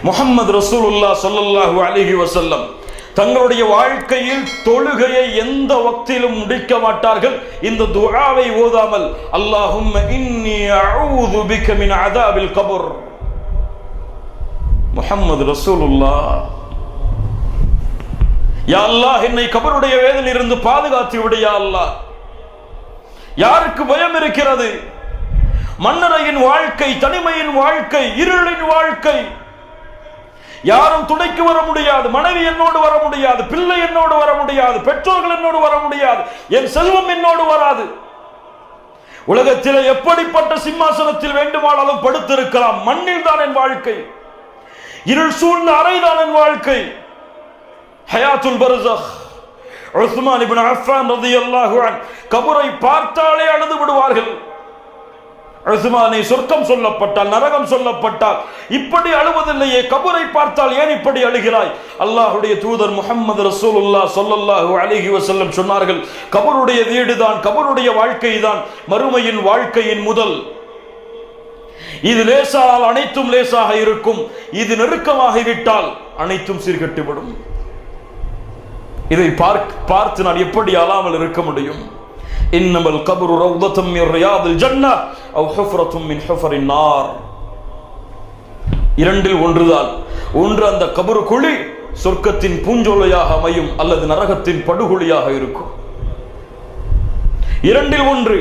முஹம்மது ரசூலுல்லாஹ் ஸல்லல்லாஹு அலைஹி வஸல்லம் தங்களுடைய வாழ்க்கையில் தொழுகையை எந்த வக்திலும் முடிக்க மாட்டார்கள் இந்த துஆவை ஓதாமல். அல்லாஹும்ம இன்னி அஊது பிக மின் அஸாபில் கபர். முஹம்மது ரசூலுல்லாஹ், யா அல்லாஹ், என்னை கபருடைய வேதனையிலிருந்து பாதுகாத்து விடு யா அல்லாஹ். யாருக்கு பயம் இருக்கிறது? மன்னரையின் வாழ்க்கை, தனிமையின் வாழ்க்கை, இருளின் வாழ்க்கை. யாரும் துணைக்கு வர முடியாது, மனைவி என்னோடு வர முடியாது, பிள்ளை என்னோடு வர முடியாது, பெற்றோர்கள் என்னோடு வர முடியாது, என் செல்வம் என்னோடு வராது. உலகத்தில் எப்படிப்பட்ட சிம்மாசனத்தில் வேண்டுமானாலும் படுத்திருக்கலாம், மண்ணில் தான் என் வாழ்க்கை, இருள் சூழ்ந்த அறைதான் என் வாழ்க்கை. ஹயாத்துல் பர்ஸக். உஸ்மான் இப்னு அஃபான் ரலியல்லாஹு அன்ஹு கபரை பார்த்தாலே அழுது விடுவார்கள். உஸ்மானை சொர்க்கம் சொல்லப்பட்டால், நரகம் சொல்லப்பட்டால் இப்படி அழுவதில்லையே, கபரை பார்த்தால் ஏன் இப்படி அழுகிறாய்? அல்லாஹ்வுடைய தூதர் முஹம்மது ரசூலுல்லாஹ் ஸல்லல்லாஹு அலைஹி வஸல்லம் சொன்னார்கள், கபருடைய வீடுதான், கபருடைய வாழ்க்கை தான் மறுமையின் வாழ்க்கையின் முதல். இது லேசானால் அனைத்தும் லேசாக இருக்கும், இது நெருக்கமாகிவிட்டால் அனைத்தும் சீர்கெட்டுவிடும். இதை பார்த்து நான் எப்படி அழாமல் இருக்க முடியும்? இன்னமல் கபரு ரௌதத்தும் மின் ரியாதில் ஜன்னah அவ் ஹுஃப்ரத்தும் மின் ஹுஃபரின் நார். இரண்டில் ஒன்றுதான். ஒன்று அந்த கபரு குழி சொர்க்கத்தின் பூஞ்சோலையாக அமையும், அல்லது நரகத்தின் படுகொலியாக இருக்கும். இரண்டில் ஒன்று.